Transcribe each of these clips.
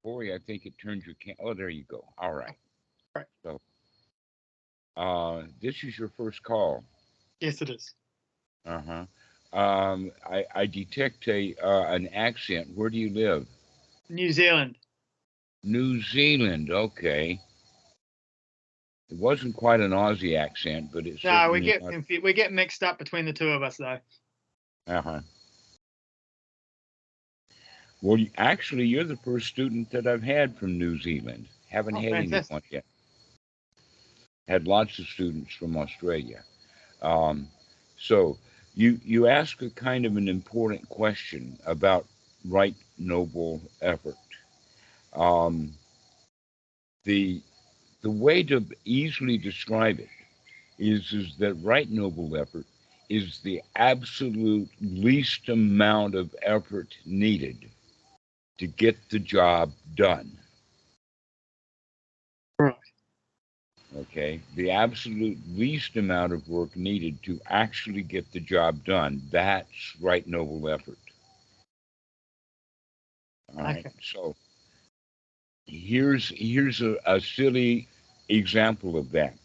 Corey, I think it turns your oh, there you go. All right. Right. So, this is your first call. Yes, it is. Uh-huh. I detect an accent. Where do you live? New Zealand. New Zealand. Okay. It wasn't quite an Aussie accent, but it's No, certainly not. we get mixed up between the two of us though. Uh-huh. Well, actually, you're the first student that I've had from New Zealand. Haven't Oh, had fantastic. anyone yet. Had lots of students from Australia. Um, so you ask a kind of an important question about right noble effort. Um, the the way to easily describe it is that right noble effort is the absolute least amount of effort needed to get the job done. Right. Okay, the absolute least amount of work needed to actually get the job done. That's right noble effort. All right. Okay. So here's a silly example of that.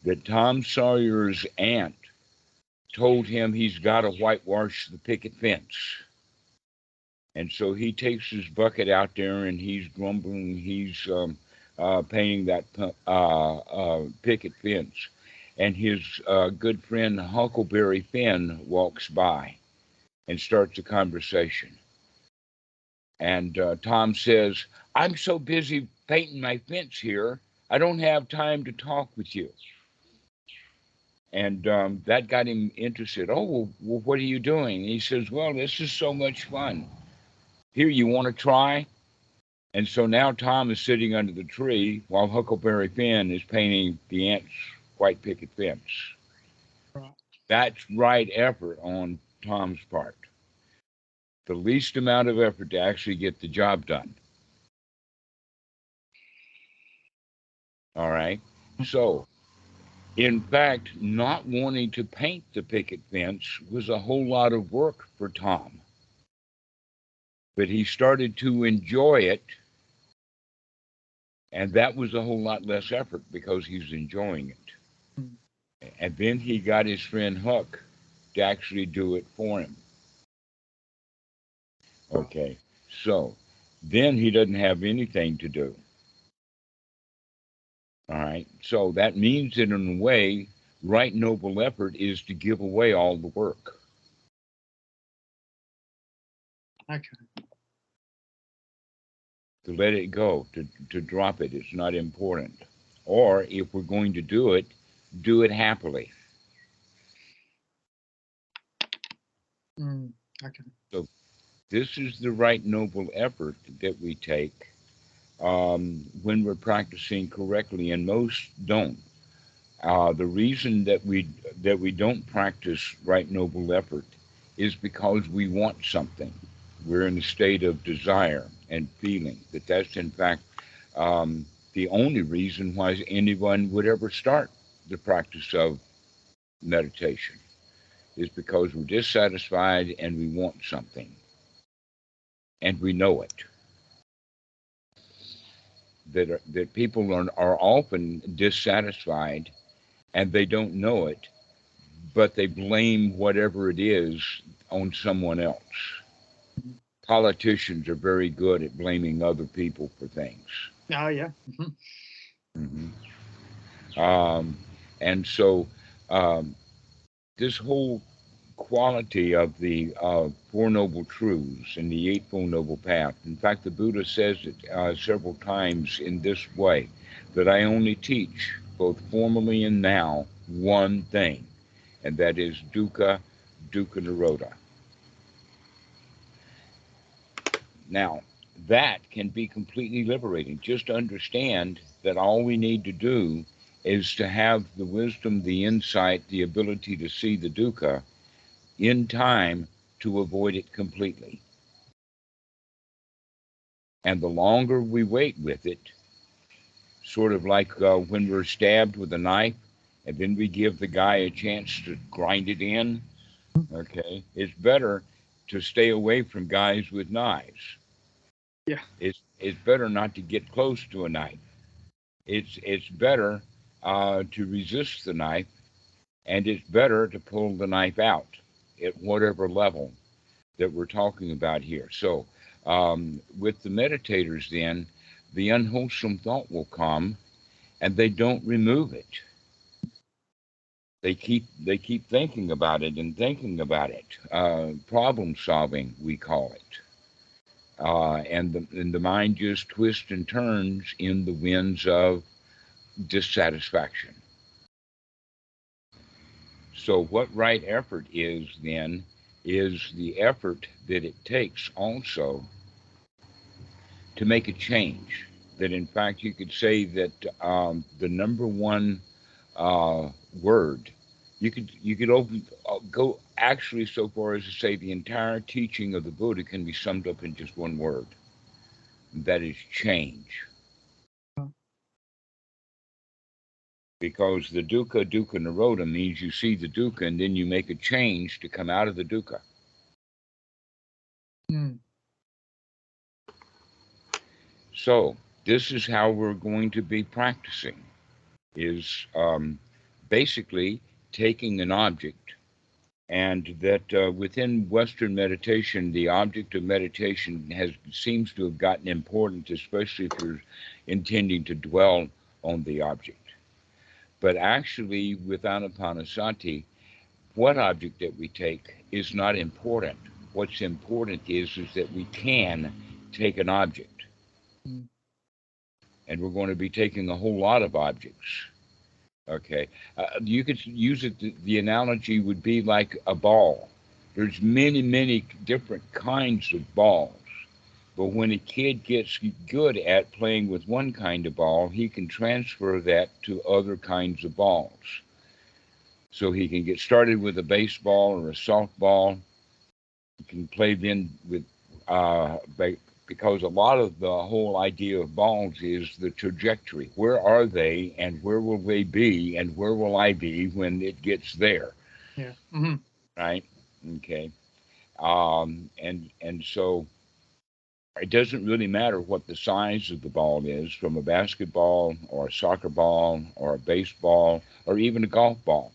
That Tom Sawyer's aunt told him he's got to whitewash the picket fence. And so he takes his bucket out there and he's grumbling, he's painting that picket fence. And his good friend Huckleberry Finn walks by and starts a conversation. And Tom says, I'm so busy painting my fence here, I don't have time to talk with you. And that got him interested. Oh, well, what are you doing? And he says, well, this is so much fun. Here, you want to try? And so now Tom is sitting under the tree while Huckleberry Finn is painting the ant's white picket fence. Right. That's right effort on Tom's part. The least amount of effort to actually get the job done. All right. So, in fact, not wanting to paint the picket fence was a whole lot of work for Tom. But he started to enjoy it, and that was a whole lot less effort because he's enjoying it. Mm. And then he got his friend Huck to actually do it for him. Right. Okay. So then he doesn't have anything to do. All right. So that means that in a way, right noble effort is to give away all the work, Okay. to let it go, to drop it. It's not important. Or if we're going to do it happily. Mm. Okay. So this is the right noble effort that we take when we're practicing correctly, and most don't. The reason that we don't practice right noble effort is because we want something. We're in a state of desire and feeling that that's in fact the only reason why anyone would ever start the practice of meditation is because we're dissatisfied and we want something and we know it. That people are often dissatisfied and they don't know it, but they blame whatever it is on someone else. Mhm. Politicians are very good at blaming other people for things. Oh yeah. Hmm. Hmm. Um, and so um, this whole quality of the Four Noble Truths and the Eightfold Noble Path, in fact, the Buddha says it several times in this way, that I only teach, both formally and now, one thing, and that is dukkha, dukkha nirodha. Now, that can be completely liberating. Just understand that all we need to do is to have the wisdom, the insight, the ability to see the dukkha in time to avoid it completely. And the longer we wait with it, sort of like when we're stabbed with a knife and then we give the guy a chance to grind it in, okay, it's better to stay away from guys with knives. Yeah. It's it's better not to get close to a knife. It's better to resist the knife, and it's better to pull the knife out at whatever level that we're talking about here. So, with the meditators, then the unwholesome thought will come, and they don't remove it. They keep thinking about it and thinking about it. Problem solving, we call it. And the mind just twists and turns in the winds of dissatisfaction. So, what right effort is then is the effort that it takes also to make a change. That, in fact, you could say that the number one word, you could go actually so far as to say the entire teaching of the Buddha can be summed up in just one word. That is change. Because the dukkha nirodha means you see the dukkha and then you make a change to come out of the dukkha. Mm. So this is how we're going to be practicing, is basically taking an object, and that within Western meditation, the object of meditation seems to have gotten important, especially if you're intending to dwell on the object. But actually, with Anapanasati, what object that we take is not important. What's important is that we can take an object, Mm. and we're going to be taking a whole lot of objects. Okay, you could use it. The analogy would be like a ball. There's many, many different kinds of balls. But when a kid gets good at playing with one kind of ball, he can transfer that to other kinds of balls. So he can get started with a baseball or a softball. He can play then with, uh, because a lot of the whole idea of balls is the trajectory. Where are they, and where will they be, and where will I be when it gets there? Yeah. Mm-hmm. Right? Okay. And so it doesn't really matter what the size of the ball is, from a basketball or a soccer ball or a baseball or even a golf ball.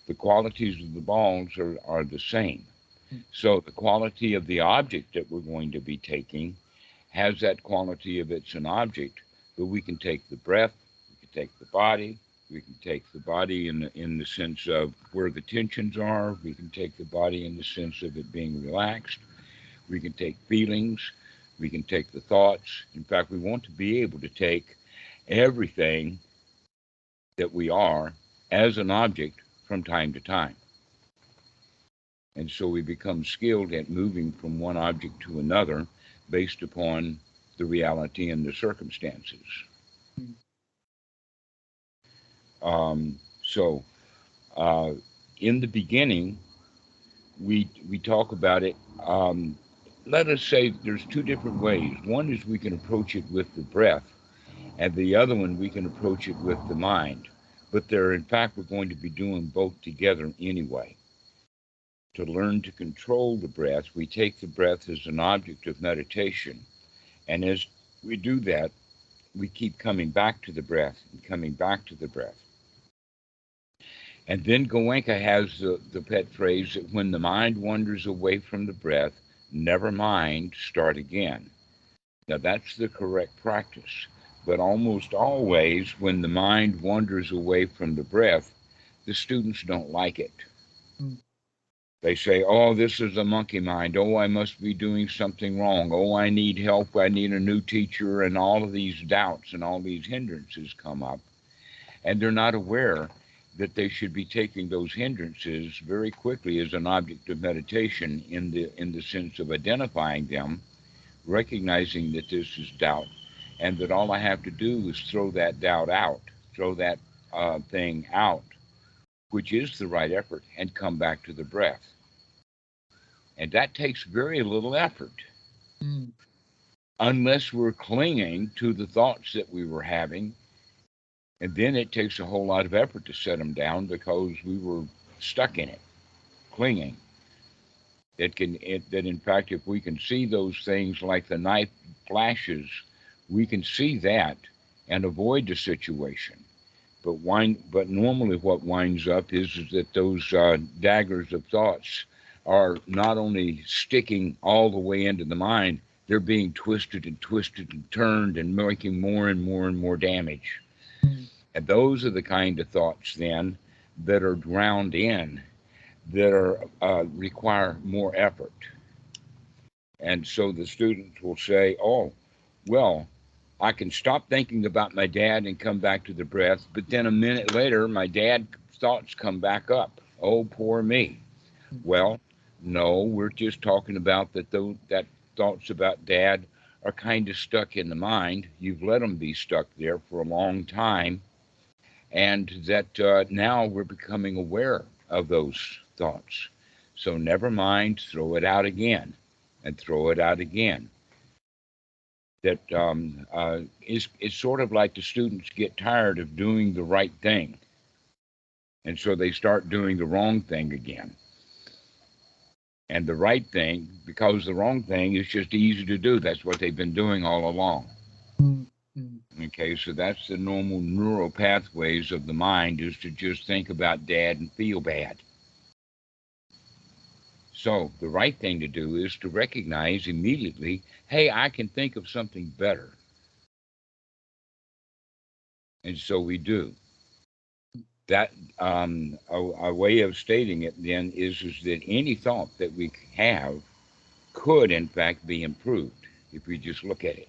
The qualities of the balls are the same. So the quality of the object that we're going to be taking has that quality of it's an object, but we can take the breath, we can take the body, we can take the body in the sense of where the tensions are, we can take the body in the sense of it being relaxed, we can take feelings, we can take the thoughts. In fact, we want to be able to take everything that we are as an object from time to time. And so we become skilled at moving from one object to another based upon the reality and the circumstances. Mm. So in the beginning, we talk about it. Let us say there's two different ways. One is we can approach it with the breath, and the other one we can approach it with the mind. But they're, in fact, we're going to be doing both together anyway. To learn to control the breath, we take the breath as an object of meditation. And as we do that, we keep coming back to the breath and coming back to the breath. And then Goenka has the pet phrase that when the mind wanders away from the breath, never mind, start again. Now that's the correct practice. But almost always, when the mind wanders away from the breath, the students don't like it. Mm. They say, oh, this is a monkey mind. Oh, I must be doing something wrong. Oh, I need help. I need a new teacher. And all of these doubts and all these hindrances come up. And they're not aware that they should be taking those hindrances very quickly as an object of meditation in the sense of identifying them, recognizing that this is doubt, and that all I have to do is throw that doubt out, throw that thing out, which is the right effort, and come back to the breath. And that takes very little effort, Mm. unless we're clinging to the thoughts that we were having. And then it takes a whole lot of effort to set them down because we were stuck in it, clinging. That in fact, if we can see those things like the knife flashes, we can see that and avoid the situation. But normally, what winds up is that those daggers of thoughts are not only sticking all the way into the mind, they're being twisted and turned and making more and more and more damage. Mm. And those are the kind of thoughts then that are drowned in, that are require more effort. And so the students will say, "Oh, well, I can stop thinking about my dad and come back to the breath, but then a minute later, my dad thoughts come back up. Oh, poor me." Mm. Well, no, we're just talking about that thoughts about dad are kind of stuck in the mind. You've let them be stuck there for a long time, and that now we're becoming aware of those thoughts. So never mind, throw it out again, and throw it out again. That is it's sort of like the students get tired of doing the right thing, and so they start doing the wrong thing again. And the right thing, because the wrong thing is just easy to do. That's what they've been doing all along. Mm. Mm. Okay, so that's the normal neural pathways of the mind, is to just think about dad and feel bad. So the right thing to do is to recognize immediately, hey, I can think of something better. And so we do. That a way of stating it then is that any thought that we have could in fact be improved if we just look at it.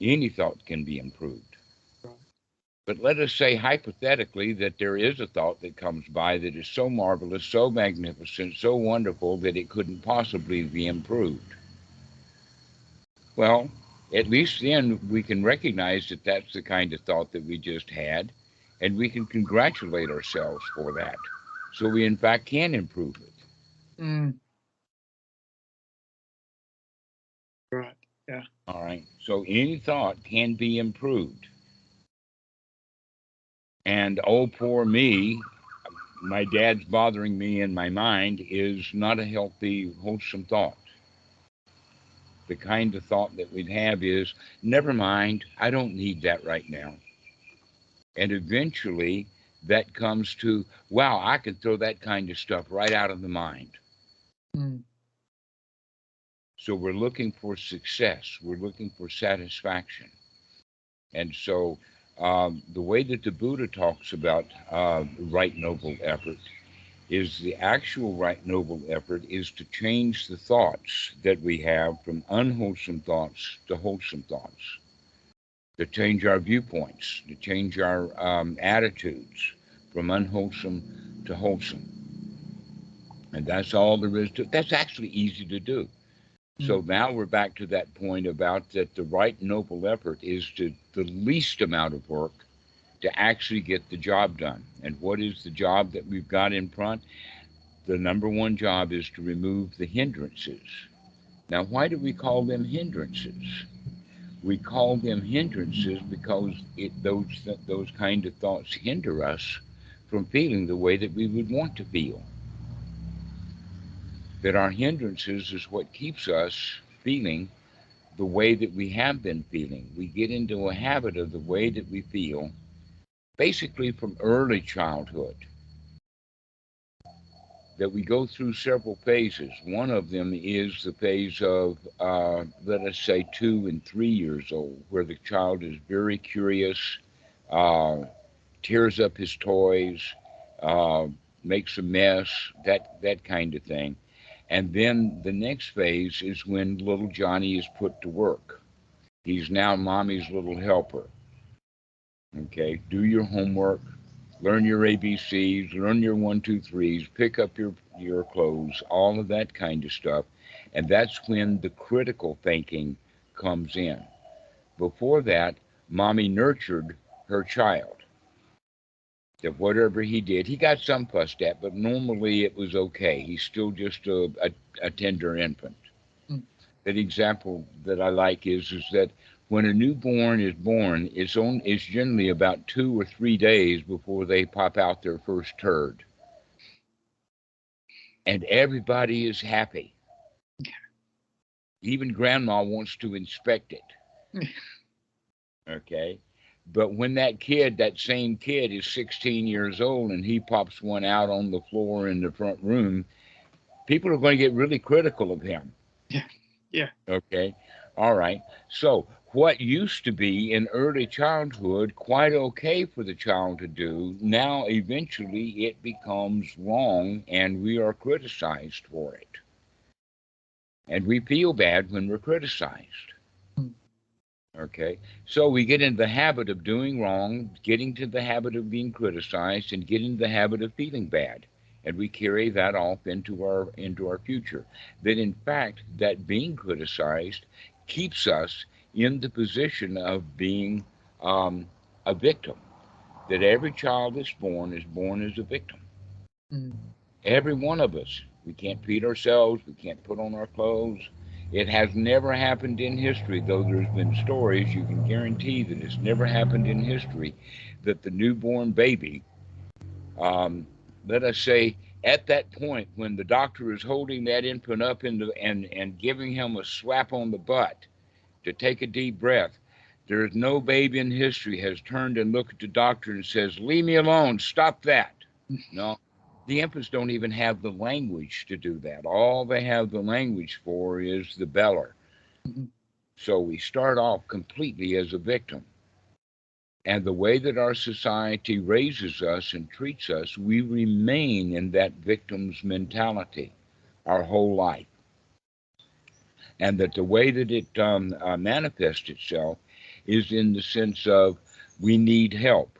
Any thought can be improved. Right. But let us say hypothetically that there is a thought that comes by that is so marvelous, so magnificent, so wonderful that it couldn't possibly be improved. Well, at least then we can recognize that that's the kind of thought that we just had, and we can congratulate ourselves for that. So we, in fact, can improve it. Mm. Right. Yeah. All right. So any thought can be improved. And oh, poor me, my dad's bothering me in my mind is not a healthy, wholesome thought. The kind of thought that we'd have is, never mind, I don't need that right now. And eventually that comes to, wow, I can throw that kind of stuff right out of the mind. Mm. So we're looking for success, we're looking for satisfaction. And so the way that the Buddha talks about right noble effort is the actual right noble effort is to change the thoughts that we have from unwholesome thoughts to wholesome thoughts, to change our viewpoints, to change our attitudes from unwholesome to wholesome. And that's all there is to it. That's actually easy to do. So Mm. now we're back to that point about that the right noble effort is to the least amount of work to actually get the job done. And what is the job that we've got in front? The number one job is to remove the hindrances. Now, why do we call them hindrances? We call them hindrances because those kind of thoughts hinder us from feeling the way that we would want to feel. That our hindrances is what keeps us feeling the way that we have been feeling. We get into a habit of the way that we feel, basically from early childhood, that we go through several phases. One of them is the phase of, let us say, 2 and 3 years old, where the child is very curious, uh, tears up his toys, uh, makes a mess, that kind of thing. And then the next phase is when little Johnny is put to work. He's now mommy's little helper. Okay, do your homework, learn your ABCs, learn your one, two, threes, pick up your clothes, all of that kind of stuff. And that's when the critical thinking comes in. Before that, mommy nurtured her child. That whatever he did, he got some fussed at, but normally it was okay. He's still just a tender infant. Mm. That example that I like is that when a newborn is born, it's generally about 2 or 3 days before they pop out their first turd. and everybody is happy. Even grandma wants to inspect it. Okay. But when that same kid is 16 years old and he pops one out on the floor in the front room, people are going to get really critical of him. Yeah. Yeah. Okay. All right. So, what used to be in early childhood quite okay for the child to do, now eventually it becomes wrong and we are criticized for it. And we feel bad when we're criticized. Mm. Okay. So we get in the habit of doing wrong, getting to the habit of being criticized, and get in the habit of feeling bad. And we carry that off into our future. That in fact, that being criticized keeps us in the position of being a victim. That every child that's born is born as a victim. Mm. Every one of us. We can't feed ourselves. We can't put on our clothes. It has never happened in history, though there's been stories. You can guarantee that it's never happened in history that the newborn baby, um, let us say, at that point when the doctor is holding that infant up and giving him a slap on the butt to take a deep breath, there is no baby in history has turned and looked at the doctor and says, "Leave me alone, stop that." No, the infants don't even have the language to do that. All they have the language for is the beller. Mhm. So we start off completely as a victim. And the way that our society raises us and treats us, we remain in that victim's mentality our whole life. And that the way that it manifests itself is in the sense of we need help.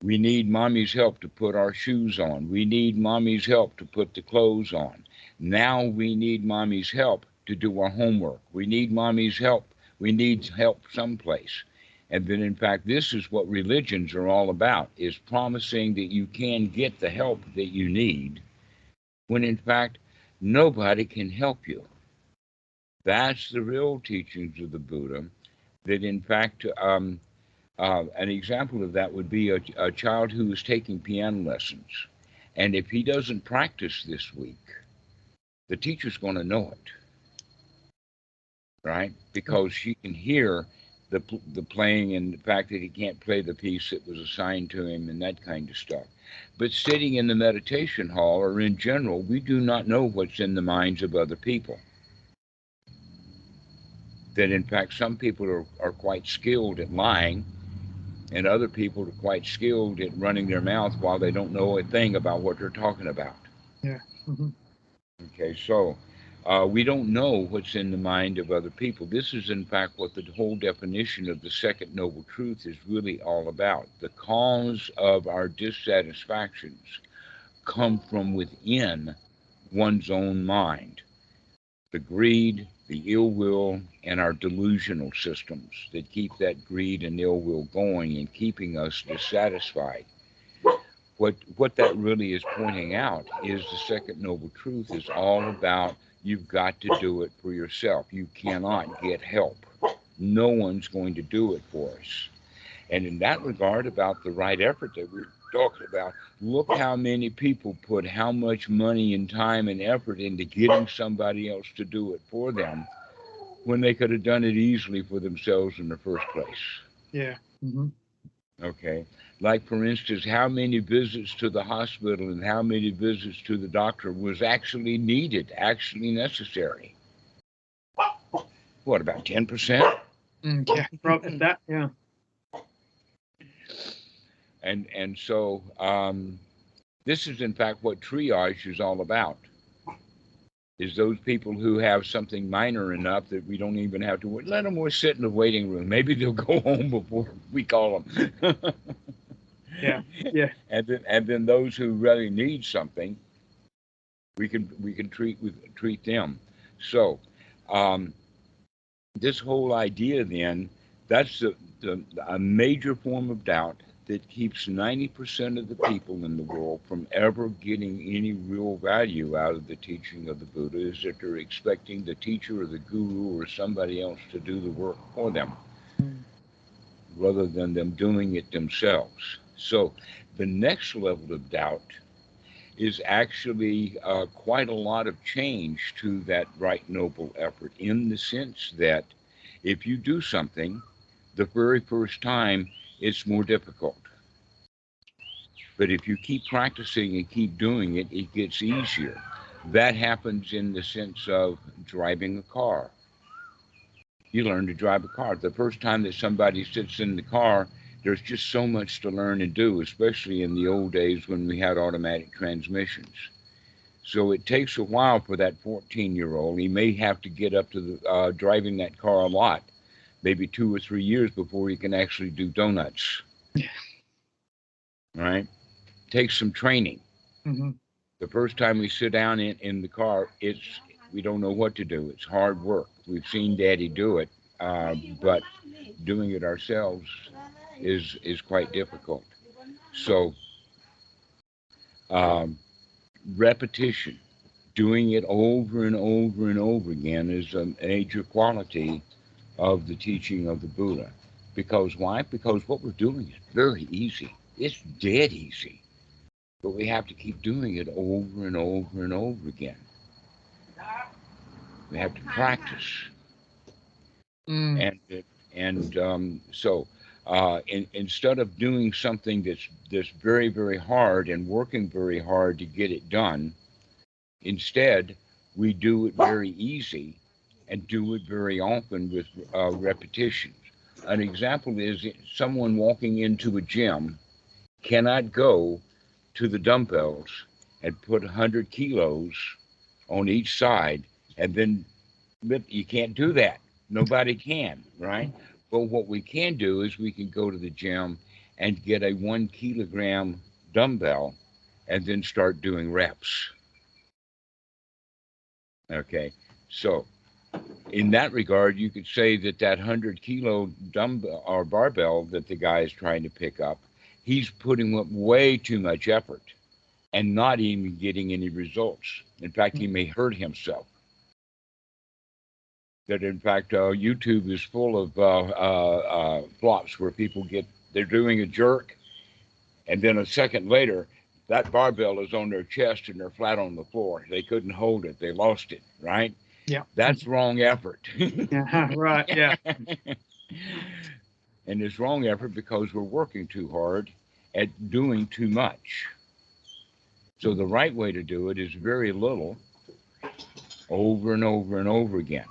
We need mommy's help to put our shoes on. We need mommy's help to put the clothes on. Now we need mommy's help to do our homework. We need mommy's help. We need help someplace. And then in fact, this is what religions are all about, is promising that you can get the help that you need when in fact nobody can help you. That's the real teachings of the Buddha, that in fact an example of that would be a child who is taking piano lessons. And if he doesn't practice this week, the teacher's going to know it, right? Because she can hear the playing and the fact that he can't play the piece that was assigned to him and that kind of stuff. But sitting in the meditation hall or in general, we do not know what's in the minds of other people. That in fact, some people are quite skilled at lying and other people are quite skilled at running their mouth while they don't know a thing about what they're talking about. Yeah. Mm-hmm. Okay, so we don't know what's in the mind of other people. This is, in fact, what the whole definition of the second noble truth is really all about. The cause of our dissatisfactions come from within one's own mind. The greed, the ill will, and our delusional systems that keep that greed and ill will going and keeping us dissatisfied. What that really is pointing out is the second noble truth is all about you've got to do it for yourself. You cannot get help. No one's going to do it for us. And in that regard, about the right effort that we're talking about, look how many people put how much money and time and effort into getting somebody else to do it for them when they could have done it easily for themselves in the first place. Yeah. Mm-hmm. Okay. Like, for instance, how many visits to the hospital and how many visits to the doctor was actually needed, actually necessary? What, about 10%? Yeah. Probably that. Yeah. And so this is, in fact, what triage is all about. Is those people who have something minor enough that we don't even have to let them sit in the waiting room. Maybe they'll go home before we call them. Yeah. Yeah. And then those who really need something, we can treat them. So um, this whole idea then, that's a major form of doubt that keeps 90% of the people in the world from ever getting any real value out of the teaching of the Buddha, is that they're expecting the teacher or the guru or somebody else to do the work for them Mm. rather than them doing it themselves. So the next level of doubt is actually quite a lot of change to that right noble effort, in the sense that if you do something the very first time, it's more difficult. But if you keep practicing and keep doing it, it gets easier. That happens in the sense of driving a car. You learn to drive a car. The first time that somebody sits in the car, there's just so much to learn and do, especially in the old days when we had automatic transmissions. So it takes a while for that 14-year-old. He may have to get up to driving that car a lot, maybe 2 or 3 years before he can actually do donuts. Yeah. Right? Takes some training. Mm-hmm. The first time we sit down in the car, we don't know what to do. It's hard work. We've seen Daddy do it, but doing it ourselves is quite difficult. So um, repetition, doing it over and over and over again, is a major quality of the teaching of the Buddha. Because why? Because what we're doing is very easy. It's dead easy. But we have to keep doing it over and over and over again. We have to practice. Mm. Instead of doing something that's very, very hard and working very hard to get it done, instead we do it very easy and do it very often with repetitions. An example is someone walking into a gym cannot go to the dumbbells and put 100 kilos on each side and then lift. You can't do that. Nobody can, right? But what we can do is we can go to the gym and get a 1 kilogram dumbbell and then start doing reps. Okay. So in that regard, you could say that 100 kilo dumbbell or barbell that the guy is trying to pick up, he's putting up way too much effort and not even getting any results. In fact, he may hurt himself. That in fact, YouTube is full of flops where they're doing a jerk, and then a second later, that barbell is on their chest and they're flat on the floor. They couldn't hold it. They lost it, right? Yeah. That's wrong effort. Yeah. Right. Yeah. And it's wrong effort because we're working too hard at doing too much. So the right way to do it is very little, over and over and over again.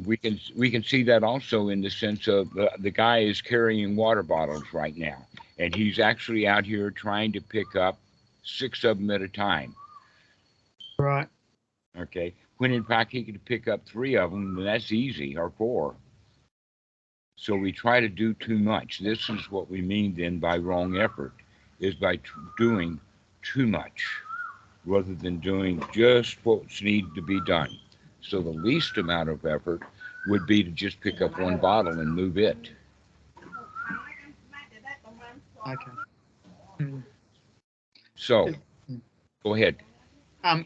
We can see that also in the sense of the guy is carrying water bottles right now, and he's actually out here trying to pick up 6 of them at a time. Right. Okay, when in fact he could pick up 3 of them, and that's easy, or 4. So we try to do too much. This is what we mean then by wrong effort, is by doing too much rather than doing just what's needed to be done. So the least amount of effort would be to just pick up 1 bottle and move it. Okay. Mm. So go ahead.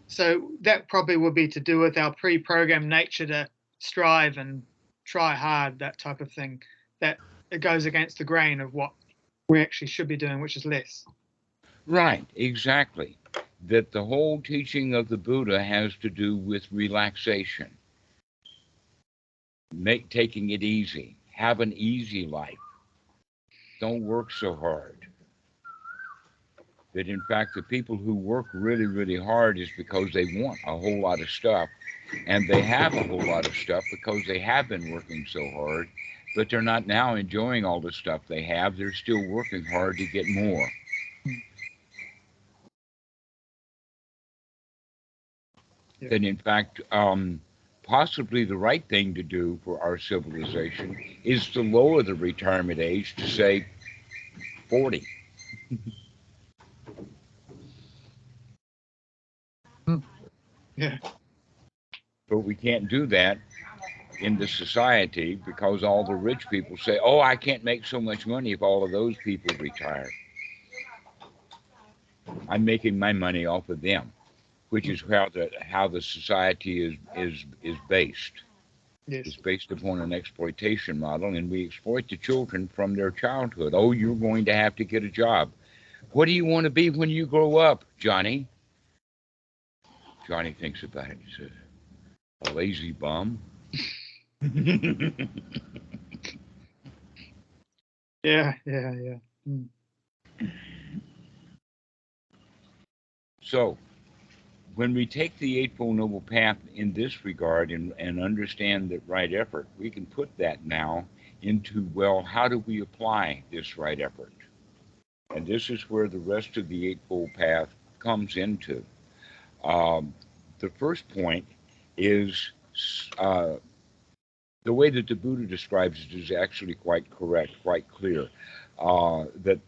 So that probably would be to do with our pre-programmed nature to strive and try hard, that type of thing. That it goes against the grain of what we actually should be doing, which is less. Right, exactly. That the whole teaching of the Buddha has to do with relaxation. Taking it easy. Have an easy life. Don't work so hard. That in fact the people who work really, really hard is because they want a whole lot of stuff, and they have a whole lot of stuff because they have been working so hard, but they're not now enjoying all the stuff they have. They're still working hard to get more. Yeah. That in fact, possibly the right thing to do for our civilization is to lower the retirement age to say 40. Yeah. But we can't do that in the society because all the rich people say, oh, I can't make so much money if all of those people retire. I'm making my money off of them, which is how the society is based. Yes. It's based upon an exploitation model, and we exploit the children from their childhood. Oh, you're going to have to get a job. What do you want to be when you grow up, Johnny? Johnny thinks about it. He says, a lazy bum. Yeah, yeah, yeah. Mm. So, when we take the Eightfold Noble Path in this regard and understand that right effort, we can put that now into, well, how do we apply this right effort? And this is where the rest of the Eightfold Path comes into. Um, the first point is uh, the way that the Buddha describes it is actually quite correct, quite clear. That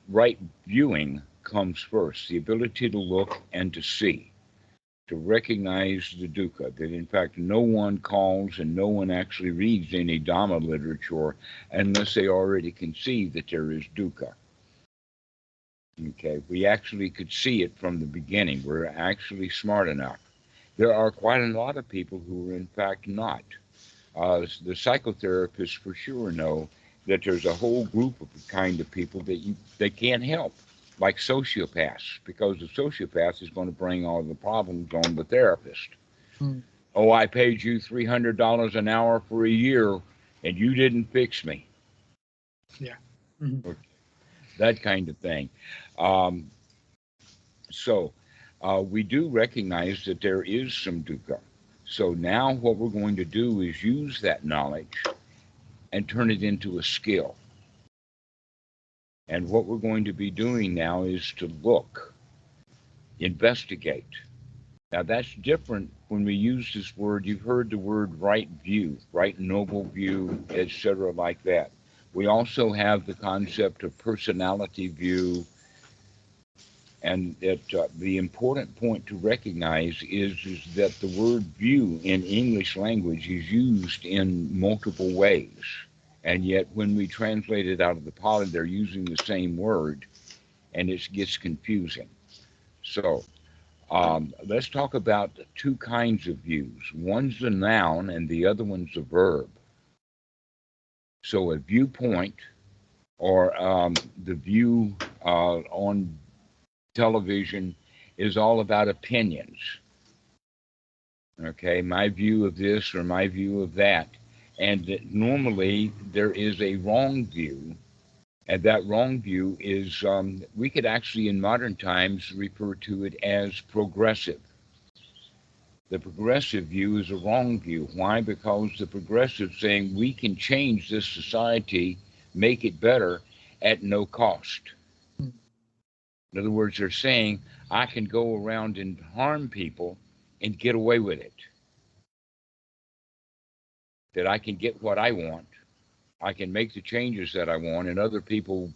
right viewing comes first, the ability to look and to see, to recognize the dukkha, that in fact no one calls and no one actually reads any Dhamma literature unless they already conceive that there is dukkha. Okay, we actually could see it from the beginning. We're actually smart enough. There are quite a lot of people who are in fact not. The psychotherapists for sure know that there's a whole group of kind of people that they can't help, like sociopaths, because the sociopath is going to bring all the problems on the therapist. Mm. Oh, I paid you $300 an hour for a year, and you didn't fix me. Yeah. Mm-hmm. Or that kind of thing. Um, so we do recognize that there is some dukkha. So now what we're going to do is use that knowledge and turn it into a skill. And what we're going to be doing now is to look, investigate. Now that's different when we use this word. You've heard the word right view, right noble view, etc., like that. We also have the concept of personality view, and the important point to recognize is that the word view in English language is used in multiple ways. And yet when we translate it out of the Pali, they're using the same word, and it gets confusing. So let's talk about two kinds of views. One's a noun and the other one's a verb. So a viewpoint, or the view on television, is all about opinions. Okay, my view of this or my view of that. And that normally there is a wrong view. And that wrong view is, we could actually in modern times refer to it as progressive. The progressive view is a wrong view. Why? Because the progressive saying we can change this society, make it better at no cost. Mm. In other words, they're saying I can go around and harm people and get away with it. That I can get what I want. I can make the changes that I want, and other people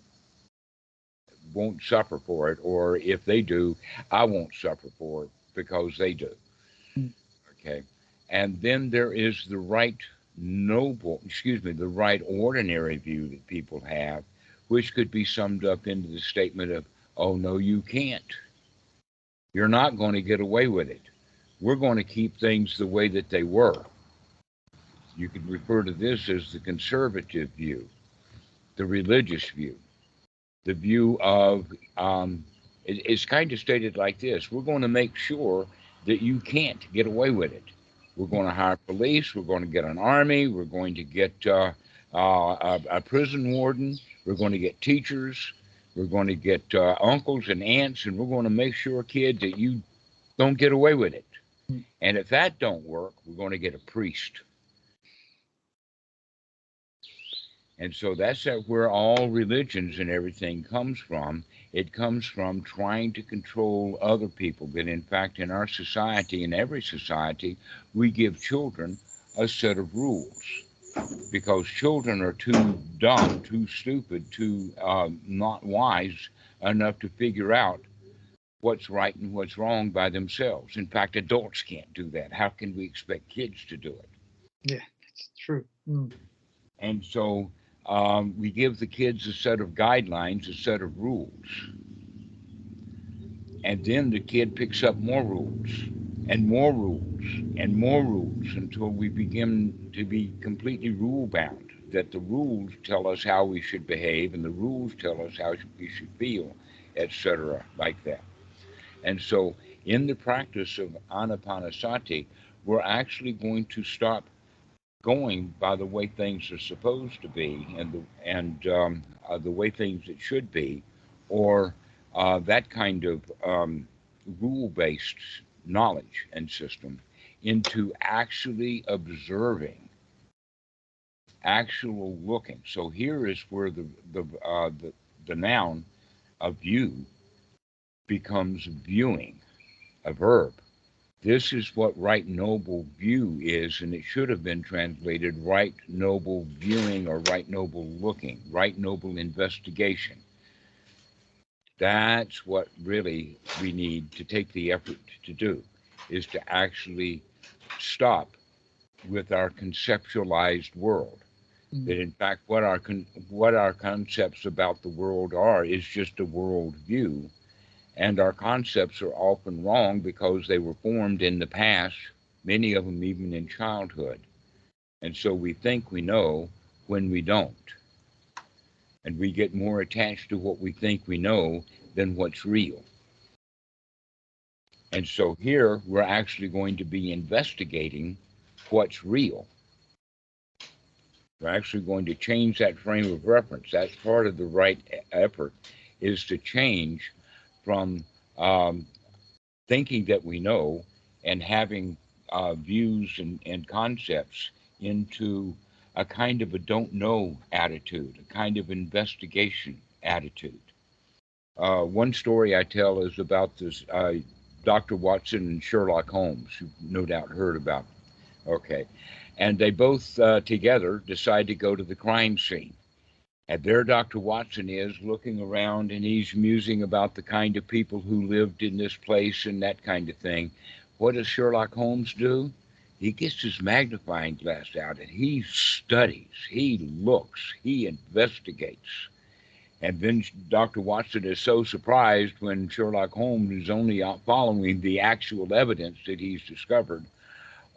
won't suffer for it. Or if they do, I won't suffer for it because they do. Mm. Okay. And then there is the right noble, excuse me, the right ordinary view that people have, which could be summed up into the statement of, oh, no, you can't. You're not going to get away with it. We're going to keep things the way that they were. You could refer to this as the conservative view, the religious view, the view of, it's kind of stated like this: we're going to make sure that you can't get away with it. We're going to hire police, we're going to get an army, we're going to get a prison warden, we're going to get teachers, we're going to get uncles and aunts, and we're going to make sure, kid, that you don't get away with it. Mm. And if that don't work, we're going to get a priest. And so that's where all religions and everything comes from. It comes from trying to control other people. That in fact, in our society, in every society, we give children a set of rules because children are too dumb, too stupid, too not wise enough to figure out what's right and what's wrong by themselves. In fact, adults can't do that. How can we expect kids to do it? Yeah, that's true. Mm. And so we give the kids a set of guidelines, a set of rules. And then the kid picks up more rules and more rules and more rules until we begin to be completely rule bound. That the rules tell us how we should behave and the rules tell us how we should feel, etc., like that. And so, in the practice of anapanasati, we're actually going to stop going by the way things are supposed to be and the way things it should be, or that kind of rule-based knowledge and system, into actually observing, actual looking. So here is where the noun of view becomes viewing, a verb. This is what right noble view is, and it should have been translated right noble viewing or right noble looking, right noble investigation. That's what really we need to take the effort to do, is to actually stop with our conceptualized world. That in fact, what our concepts about the world are is just a world view, and our concepts are often wrong because they were formed in the past, many of them even in childhood. And so we think we know when we don't. And we get more attached to what we think we know than what's real. And so here we're actually going to be investigating what's real. We're actually going to change that frame of reference. That's part of the right effort, is to change from thinking that we know and having views and concepts into a kind of a don't know attitude, a kind of investigation attitude. One story I tell is about this Dr. Watson and Sherlock Holmes, you've no doubt heard about. Okay. And they both together decide to go to the crime scene. And there Dr. Watson is looking around, and he's musing about the kind of people who lived in this place and that kind of thing. What does Sherlock Holmes do? He gets his magnifying glass out and he studies, he looks, he investigates. And then Dr. Watson is so surprised when Sherlock Holmes is only out following the actual evidence that he's discovered,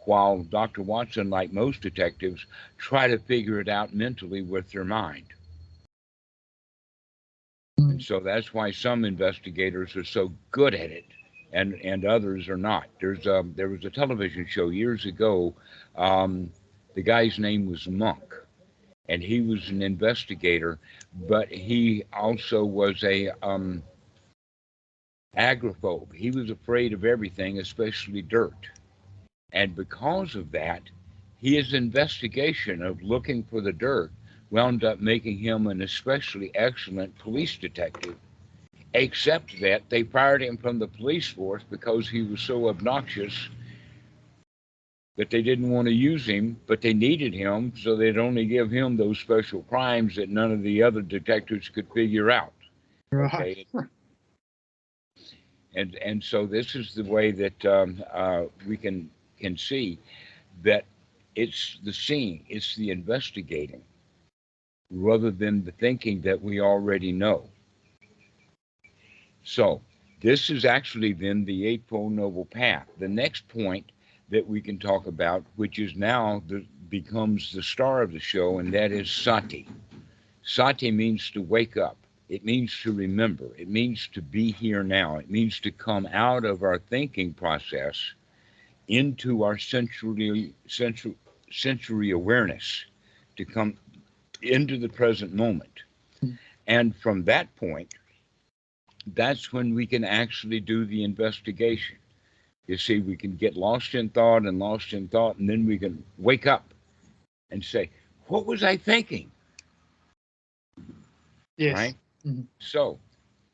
while Dr. Watson, like most detectives, try to figure it out mentally with their mind. And so that's why some investigators are so good at it, and others are not. There was a television show years ago. The guy's name was Monk, and he was an investigator, but he also was a agoraphobe. He was afraid of everything, especially dirt. And because of that, his investigation of looking for the dirt wound up making him an especially excellent police detective, except that they fired him from the police force because he was so obnoxious that they didn't want to use him, but they needed him, so they'd only give him those special crimes that none of the other detectives could figure out. Right. Okay. And so this is the way that we can see that it's the seeing, it's the investigating, rather than the thinking that we already know. So this is actually then the Eightfold Noble Path. The next point that we can talk about, which is now becomes the star of the show, and that is sati. Sati means to wake up. It means to remember. It means to be here now. It means to come out of our thinking process into our sensory awareness, to come into the present moment. And from that point, that's when we can actually do the investigation. You see, we can get lost in thought, and then we can wake up and say, what was I thinking? Yes. Right? Mm-hmm. So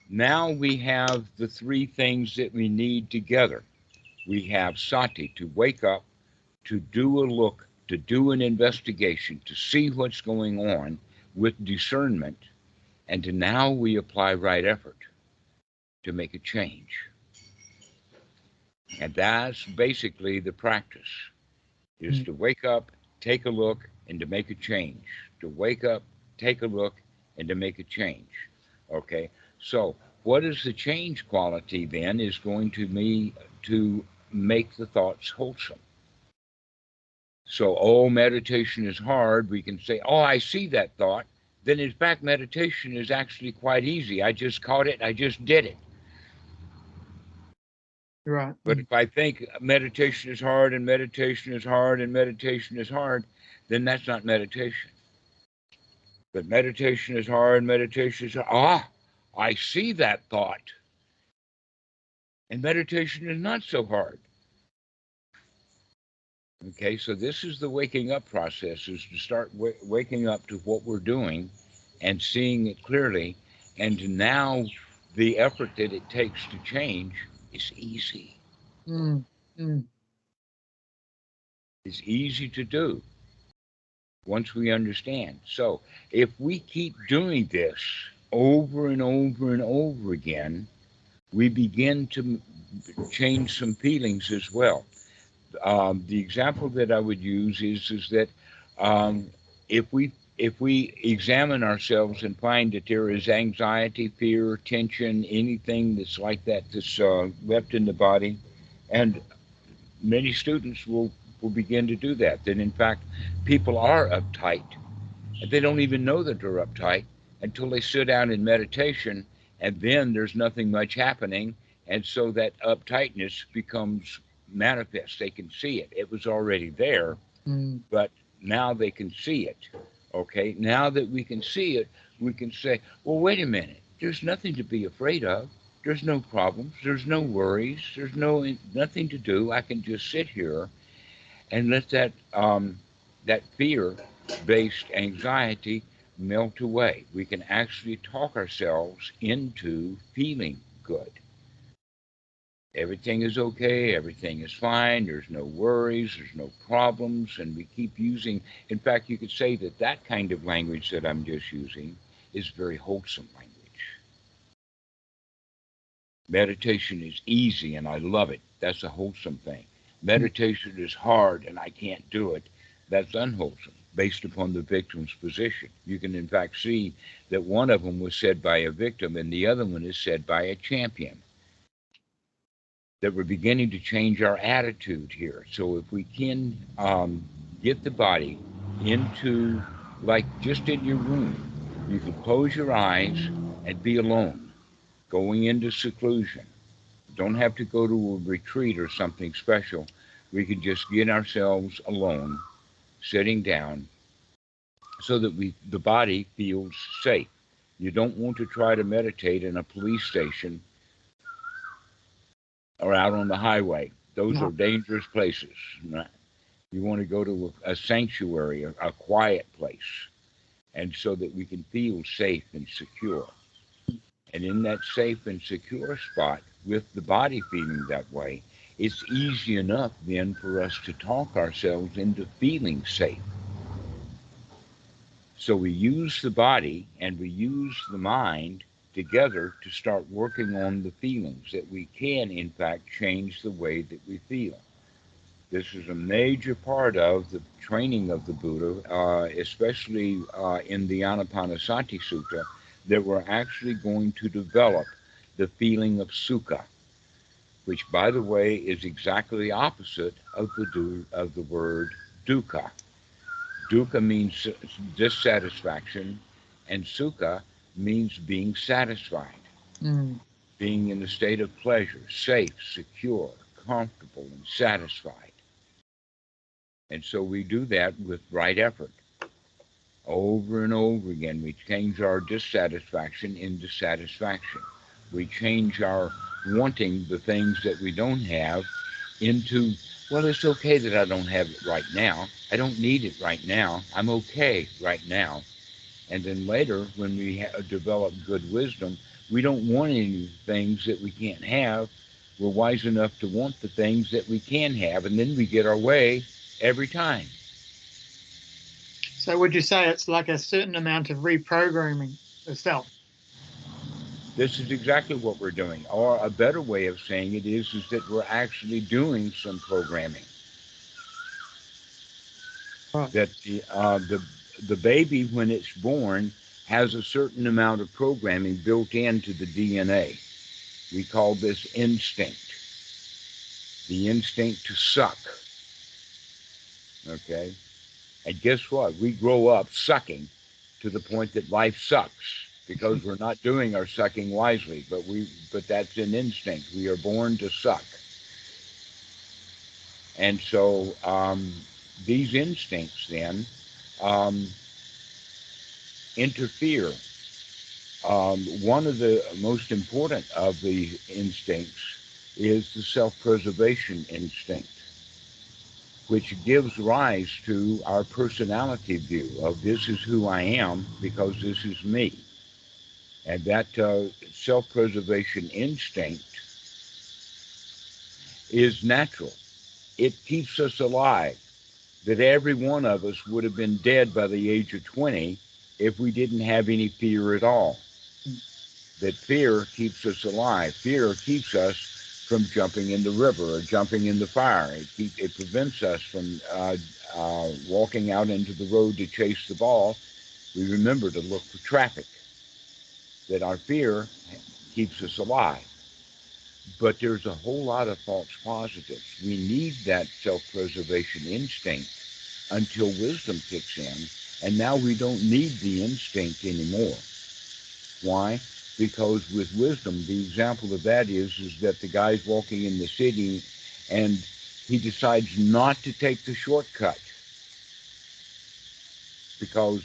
now we have the three things that we need together. We have sati, to wake up, to do a look, to do an investigation, to see what's going on with discernment, and to now we apply right effort to make a change. And that's basically the practice, is to wake up, take a look, and to make a change. To wake up, take a look, and to make a change. Okay, so what is the change quality then is going to be to make the thoughts wholesome. So, oh, meditation is hard. We can say, oh, I see that thought. then in fact meditation is actually quite easy. I just caught it, I just did it. Right. But if I think meditation is hard and meditation is hard and meditation is hard, then that's not meditation. But meditation is hard, meditation is hard. Ah, I see that thought. And meditation is not so hard. Okay, so this is the waking up process, is to start waking up to what we're doing and seeing it clearly. And now the effort that it takes to change is easy. Mm. Mm. It's easy to do once we understand. So if we keep doing this over and over and over again, we begin to change some feelings as well. The example that I would use is that um, if we examine ourselves and find that there is anxiety, fear, tension, anything that's like that that's left in the body, and many students will begin to do that. That in fact, people are uptight, and they don't even know that they're uptight until they sit down in meditation, and then there's nothing much happening, and so that uptightness becomes manifest. They can see it. It was already there, Mm. but now they can see it. Okay, now that we can see it, we can say, well, wait a minute. There's nothing to be afraid of. There's no problems. There's no worries. There's nothing to do. I can just sit here and let that fear-based anxiety melt away. We can actually talk ourselves into feeling good. Everything is okay, everything is fine, there's no worries, there's no problems, and we keep using, in fact, you could say that that kind of language that I'm just using is very wholesome language. Meditation is easy and I love it. That's a wholesome thing. Meditation is hard and I can't do it. That's unwholesome, based upon the victim's position. You can, in fact, see that one of them was said by a victim and the other one is said by a champion. That we're beginning to change our attitude here. So if we can get the body into, like just in your room, you can close your eyes and be alone, going into seclusion. Don't have to go to a retreat or something special. We can just get ourselves alone, sitting down, so that the body feels safe. You don't want to try to meditate in a police station or out on the highway. Those are No. dangerous places. You want to go to a sanctuary, a quiet place, and so that we can feel safe and secure. And in that safe and secure spot, with the body feeling that way, it's easy enough then for us to talk ourselves into feeling safe. So we use the body and we use the mind together to start working on the feelings that we can, in fact, change the way that we feel. This is a major part of the training of the Buddha, especially in the Anapanasati Sutta, that we're actually going to develop the feeling of sukha, which, by the way, is exactly the opposite of the word dukkha. Dukkha means dissatisfaction, and sukha means being satisfied, Mm. being in a state of pleasure, safe, secure, comfortable, and satisfied. And so we do that with right effort. Over and over again, we change our dissatisfaction into satisfaction. We change our wanting the things that we don't have into, well, it's okay that I don't have it right now. I don't need it right now. I'm okay right now. And then later, when we develop good wisdom, we don't want any things that we can't have. We're wise enough to want the things that we can have, and then we get our way every time. So would you say it's like a certain amount of reprogramming the self? This is exactly what we're doing. Or a better way of saying it is that we're actually doing some programming. Right. That the baby, when it's born, has a certain amount of programming built into the DNA. We call this instinct. The instinct to suck. Okay? And guess what? We grow up sucking to the point that life sucks because we're not doing our sucking wisely. But that's an instinct. We are born to suck, and so these instincts then um, interfere. One of the most important of the instincts is the self-preservation instinct, which gives rise to our personality view of this is who I am because this is me. And that self-preservation instinct is natural. It keeps us alive. That every one of us would have been dead by the age of 20 if we didn't have any fear at all. That fear keeps us alive. Fear keeps us from jumping in the river or jumping in the fire. It prevents us from walking out into the road to chase the ball. We remember to look for traffic. That our fear keeps us alive. But there's a whole lot of false positives. We need that self-preservation instinct until wisdom kicks in, and now we don't need the instinct anymore. Why? Because with wisdom, the example of that is that the guy's walking in the city and he decides not to take the shortcut because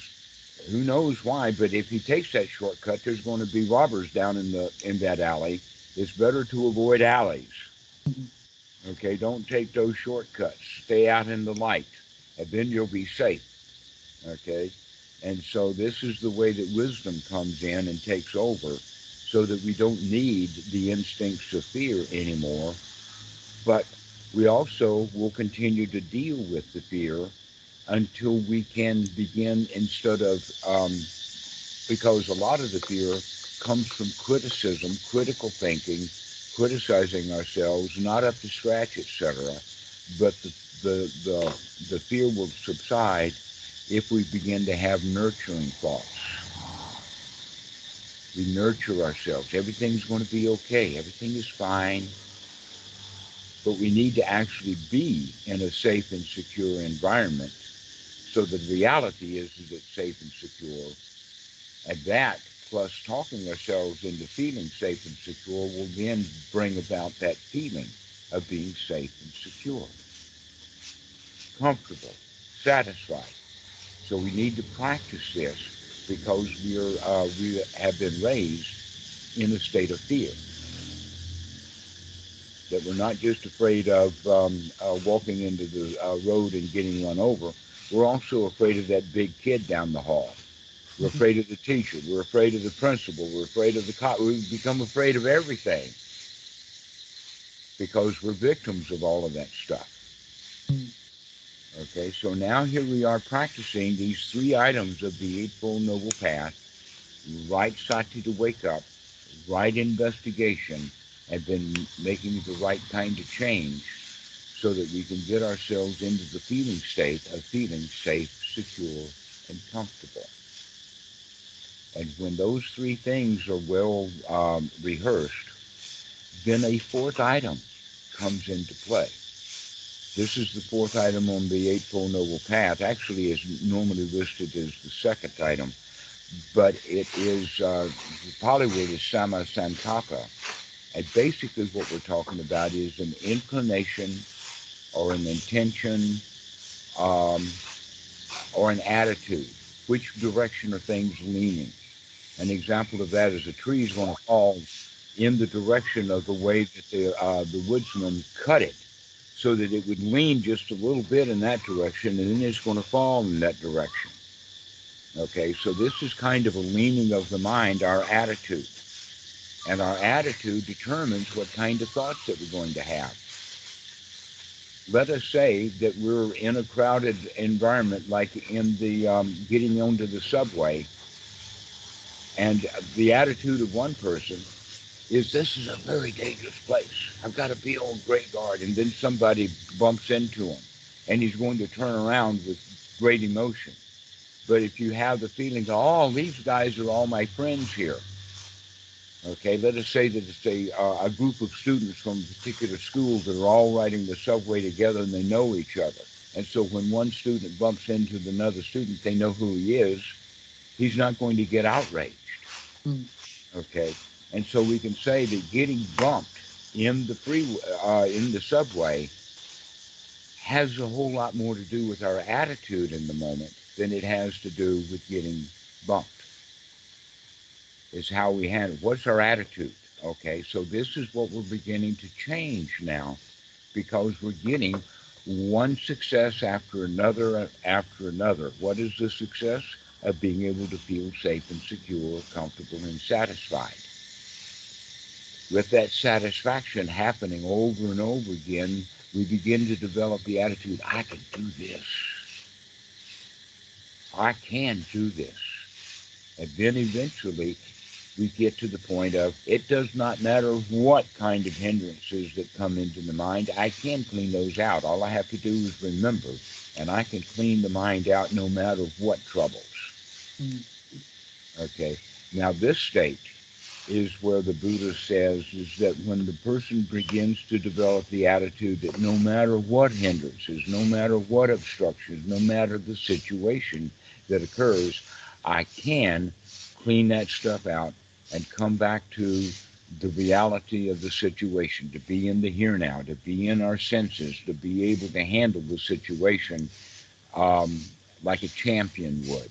who knows why, but if he takes that shortcut, there's going to be robbers down in that alley. It's better to avoid alleys. Okay, don't take those shortcuts. Stay out in the light, and then you'll be safe. Okay, and so this is the way that wisdom comes in and takes over, so that we don't need the instincts of fear anymore, but we also will continue to deal with the fear until we can begin instead of because a lot of the fear comes from criticism, critical thinking, criticizing ourselves, not up to scratch, etc. But the fear will subside if we begin to have nurturing thoughts. We nurture ourselves. Everything's going to be okay. Everything is fine. But we need to actually be in a safe and secure environment. So the reality is that it's safe and secure. And that, plus talking ourselves into feeling safe and secure, will then bring about that feeling of being safe and secure, comfortable, satisfied. So we need to practice this because we have been raised in a state of fear. That we're not just afraid of walking into the road and getting run over. We're also afraid of that big kid down the hall. We're afraid of the teacher. We're afraid of the principal. We're afraid of the cop. We become afraid of everything because we're victims of all of that stuff. Okay, so now here we are practicing these three items of the Eightfold Noble Path: right sati to wake up, right investigation, and then making the right kind of change so that we can get ourselves into the feeling state of feeling safe, secure, and comfortable. And when those three things are well rehearsed, then a fourth item comes into play. This is the fourth item on the Eightfold Noble Path. Actually, is normally listed as the second item, but it is the Pali word is sama sankappa. And basically, what we're talking about is an inclination or an intention um, or an attitude. Which direction are things leaning? An example of that is a tree is going to fall in the direction of the way that the woodsman cut it, so that it would lean just a little bit in that direction, and then it's going to fall in that direction. Okay, so this is kind of a leaning of the mind, our attitude. And our attitude determines what kind of thoughts that we're going to have. Let us say that we're in a crowded environment, like in the getting onto the subway, and the attitude of one person is this is a very dangerous place. I've got to be on great guard. And then somebody bumps into him and he's going to turn around with great emotion. But if you have the feeling, oh, these guys are all my friends here. Okay, let us say that it's a group of students from particular schools that are all riding the subway together and they know each other. And so when one student bumps into another student, they know who he is. he's not going to get outraged. Mm. Okay, and so we can say that getting bumped in the in the subway has a whole lot more to do with our attitude in the moment than it has to do with getting bumped. Is how we handle. What's our attitude? Okay, so this is what we're beginning to change now, because we're getting one success after another. What is the success? Of being able to feel safe and secure, comfortable, and satisfied. With that satisfaction happening over and over again, we begin to develop the attitude, I can do this. I can do this. And then eventually we get to the point of, it does not matter what kind of hindrances that come into the mind, I can clean those out. All I have to do is remember, and I can clean the mind out no matter what troubles. Mm. Okay. Now this state is where the Buddha says is that when the person begins to develop the attitude that no matter what hindrances, no matter what obstructions, no matter the situation that occurs, I can clean that stuff out and come back to the reality of the situation, to be in the here now, to be in our senses, to be able to handle the situation um, like a champion would.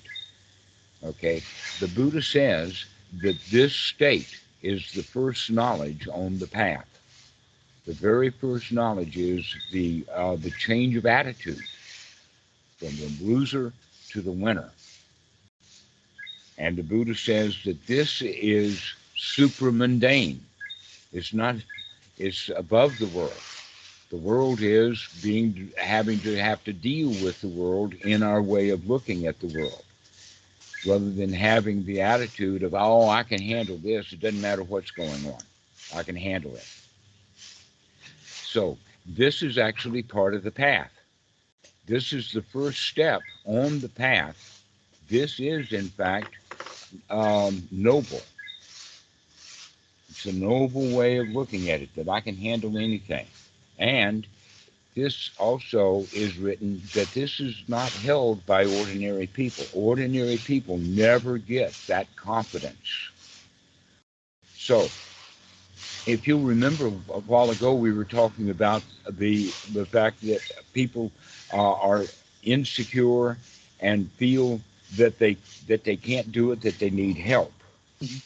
Okay, the Buddha says that this state is the first knowledge on the path. The very first knowledge is the change of attitude from the loser to the winner. And the Buddha says that this is supramundane. It's not. It's above the world. The world is having to have to deal with the world in our way of looking at the world, rather than having the attitude of, oh, I can handle this. It doesn't matter what's going on. I can handle it. So this is actually part of the path. This is the first step on the path. This is, in fact, noble. It's a noble way of looking at it, that I can handle anything. And this also is written that this is not held by ordinary people. Ordinary people never get that confidence. So, if you remember a while ago, we were talking about the fact that people are insecure and feel that they can't do it, that they need help. Mhm.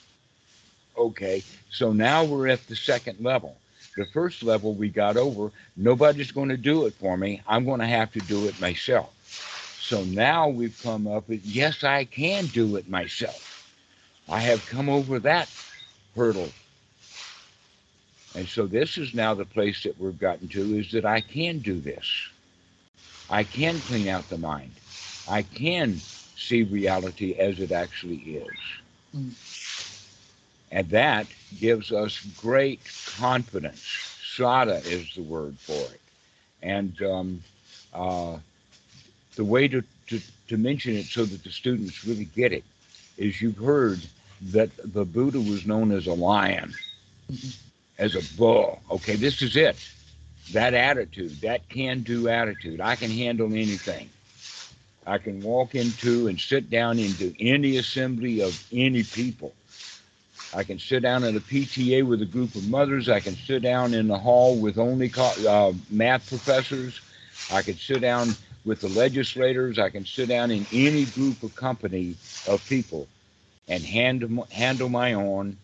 Okay, so now we're at the second level. The first level we got over. Nobody's going to do it for me. I'm going to have to do it myself. So now we've come up with, yes, I can do it myself. I have come over that hurdle. And so this is now the place that we've gotten to, is that I can do this. I can clean out the mind. I can see reality as it actually is. Mm. And that gives us great confidence. Sada is the word for it. And uh, the way to mention it so that the students really get it is, you've heard that the Buddha was known as a lion, Mhm. as a bull. Okay, this is it. That attitude, that can-do attitude. I can handle anything. I can walk into and sit down into any assembly of any people. I can sit down at a PTA with a group of mothers. I can sit down in the hall with only math professors. I can sit down with the legislators. I can sit down in any group of company of people and handle my own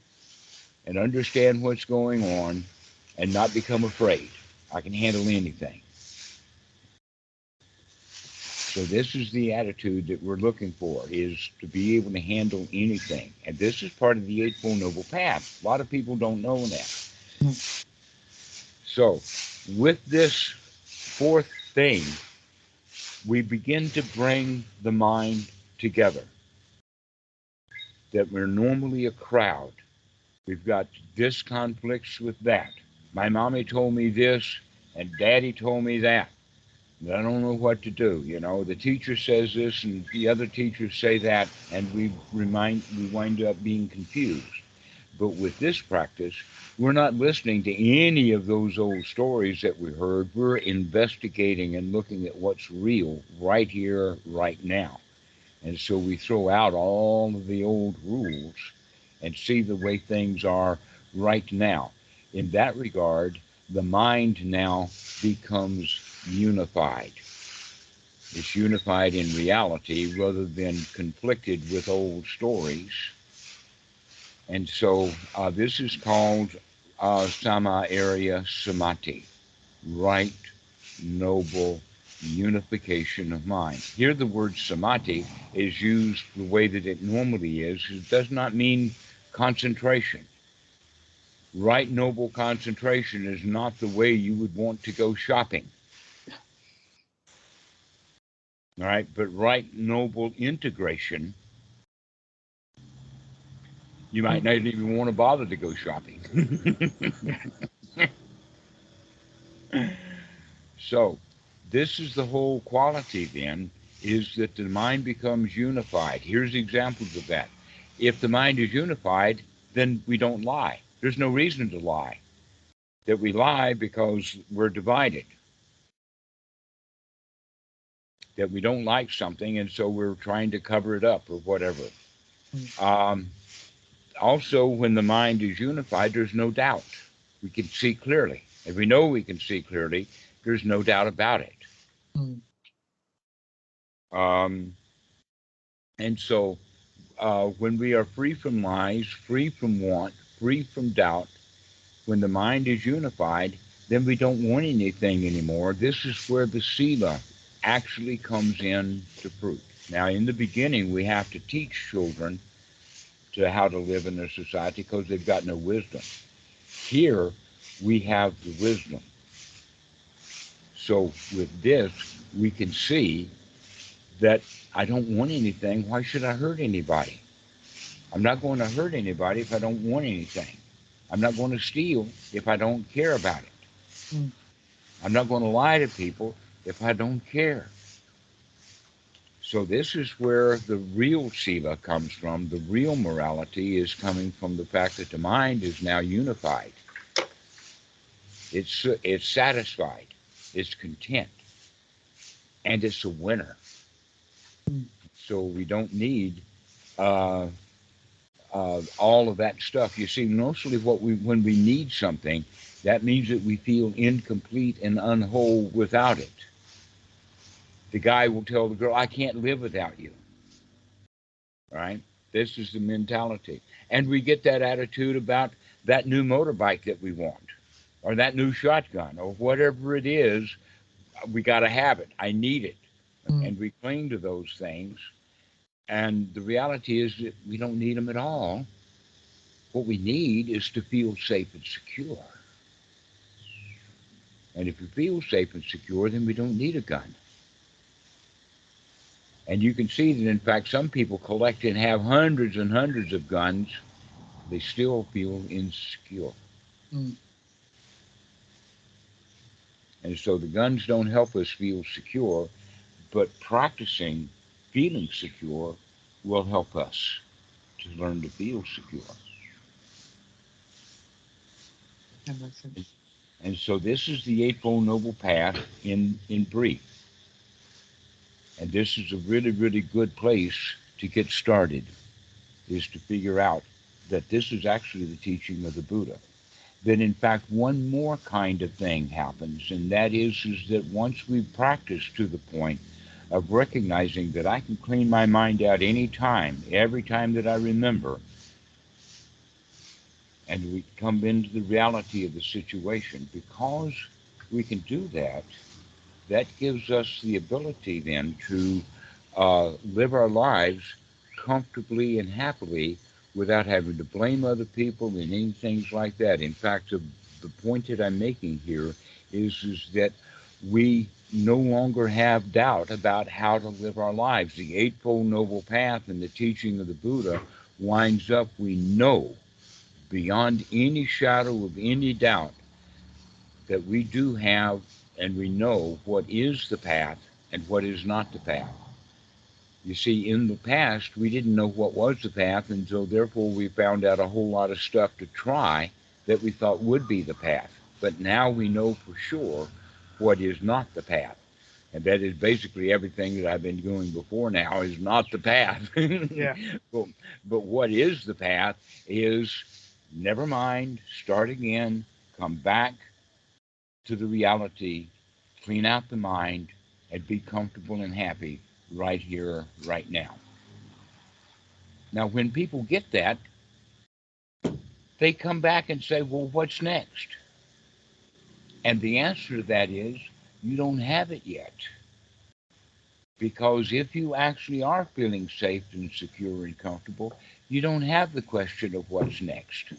and understand what's going on and not become afraid. I can handle anything. So this is the attitude that we're looking for, is to be able to handle anything. And this is part of the Eightfold Noble Path. A lot of people don't know that. Mm. So with this fourth thing, we begin to bring the mind together. That we're normally a crowd. We've got this conflicts with that. My mommy told me this, and daddy told me that. I don't know what to do. You know, the teacher says this and the other teachers say that, and we wind up being confused. But with this practice, we're not listening to any of those old stories that we heard. We're investigating and looking at what's real right here, right now. And so we throw out all of the old rules and see the way things are right now. In that regard, the mind now becomes unified. It's unified in reality rather than conflicted with old stories. And so this is called Sama Area Samadhi, right, noble unification of mind. Here, the word samadhi is used the way that it normally is. It does not mean concentration. Right, noble concentration is not the way you would want to go shopping. All right, but right, noble integration, you might not even want to bother to go shopping. So, this is the whole quality then, is that the mind becomes unified. Here's examples of that. If the mind is unified, then we don't lie. There's no reason to lie. That we lie because we're divided. That we don't like something, and so we're trying to cover it up or whatever. Um, Also, when the mind is unified, there's no doubt. We can see clearly. If we know we can see clearly, there's no doubt about it. Um, and so when we are free from lies, free from want, free from doubt, when the mind is unified, then we don't want anything anymore. This is where the sila actually comes in to fruit. Now, in the beginning, we have to teach children to how to live in a society because they've got no wisdom. Here, we have the wisdom. So with this, we can see that I don't want anything. Why should I hurt anybody? I'm not going to hurt anybody if I don't want anything. I'm not going to steal if I don't care about it. I'm not going to lie to people if I don't care. So this is where the real sila comes from. The real morality is coming from the fact that the mind is now unified. It's satisfied. It's content. And it's a winner. So we don't need all of that stuff. You see, mostly when we need something, that means that we feel incomplete and unwhole without it. The guy will tell the girl, I can't live without you. Right? This is the mentality. And we get that attitude about that new motorbike that we want, or that new shotgun, or whatever it is. We got to have it. I need it. And we cling to those things. And the reality is that we don't need them at all. What we need is to feel safe and secure. And if you feel safe and secure, then we don't need a gun. And you can see that, in fact, some people collect and have hundreds and hundreds of guns. They still feel insecure. And so the guns don't help us feel secure, but practicing feeling secure will help us to learn to feel secure. That makes sense. And so this is the Eightfold Noble Path in brief. And this is a really, really good place to get started, is to figure out that this is actually the teaching of the Buddha. That in fact, one more kind of thing happens, and that is that once we practice to the point of recognizing that I can clean my mind out any time, every time that I remember, and we come into the reality of the situation, because we can do that, that gives us the ability then to live our lives comfortably and happily without having to blame other people and anything like that. In fact, the point that I'm making here is that we no longer have doubt about how to live our lives. The Eightfold Noble Path and the teaching of the Buddha winds up, we know beyond any shadow of any doubt that we do have and we know what is the path and what is not the path. You see, in the past, we didn't know what was the path, and so therefore we found out a whole lot of stuff to try that we thought would be the path. But now we know for sure what is not the path. And that is basically everything that I've been doing before now is not the path. Yeah. but what is the path is never mind, start again, come back to the reality, clean out the mind, and be comfortable and happy right here, right now. Now, when people get that, they come back and say, well, what's next? And the answer to that is, you don't have it yet. Because if you actually are feeling safe and secure and comfortable, you don't have the question of what's next.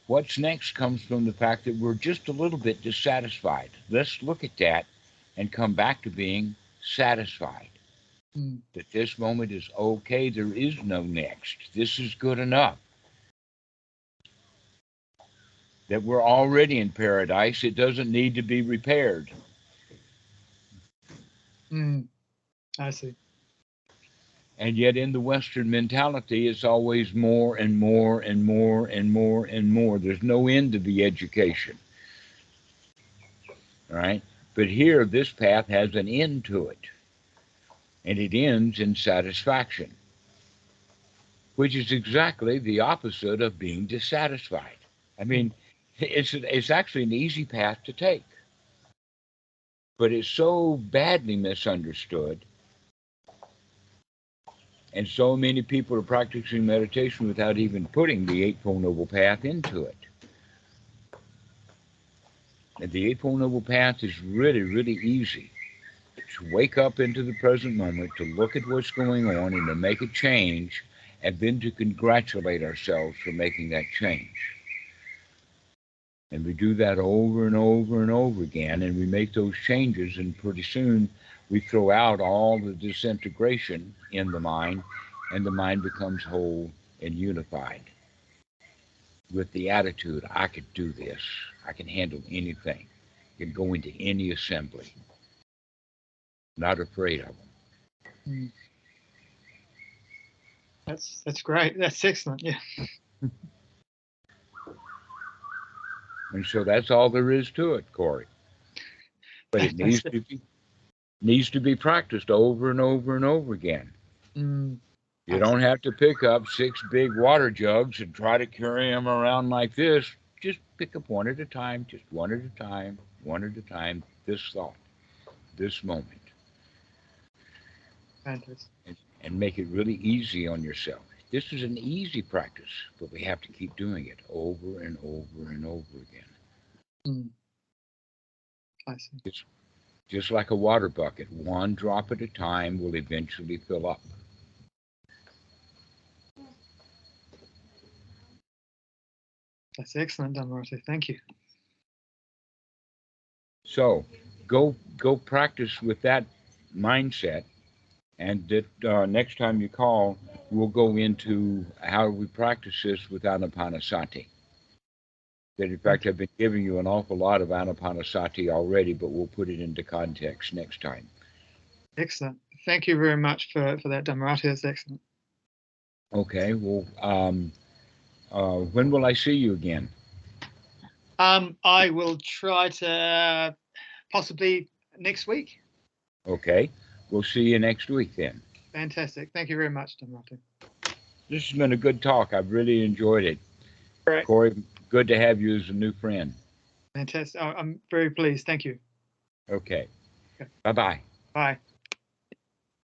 What's next comes from the fact that we're just a little bit dissatisfied. Let's look at that and come back to being satisfied. That this moment is okay, there is no next. This is good enough. That we're already in paradise, it doesn't need to be repaired. I see. And yet in the Western mentality, it's always more and more and more and more and more. There's no end to the education. All right? But here, this path has an end to it. And it ends in satisfaction, which is exactly the opposite of being dissatisfied. I mean, it's actually an easy path to take. But it's so badly misunderstood. And so many people are practicing meditation without even putting the Eightfold Noble Path into it. And the Eightfold Noble Path is really, really easy. To wake up into the present moment, to look at what's going on and to make a change, and then to congratulate ourselves for making that change. And we do that over and over and over again, and we make those changes, and pretty soon we throw out all the disintegration in the mind, and the mind becomes whole and unified with the attitude, I could do this, I can handle anything, I can go into any assembly, not afraid of them. That's great. That's excellent. Yeah. And so that's all there is to it, Corey. But it needs to be practiced over and over and over again. You don't have to pick up 6 big water jugs and try to carry them around like this. Just pick up one at a time, just one at a time, one at a time, this thought, this moment. And make it really easy on yourself. This is an easy practice, but we have to keep doing it over and over and over again. I see. Just like a water bucket, one drop at a time will eventually fill up. That's excellent, Dhammarato. Thank you. So go practice with that mindset, and that next time you call, we'll go into how we practice this with Anapanasati. That in fact I've been giving you an awful lot of Anapanasati already, but we'll put it into context next time. Excellent. Thank you very much for that, Dhammarato. That's excellent. Okay. Well, when will I see you again? I will try to possibly next week. Okay. We'll see you next week then. Fantastic. Thank you very much, Dhammarato. This has been a good talk. I've really enjoyed it. Great. Corey, good to have you as a new friend. Fantastic. I'm very pleased. Thank you. Okay. Bye-bye. Bye.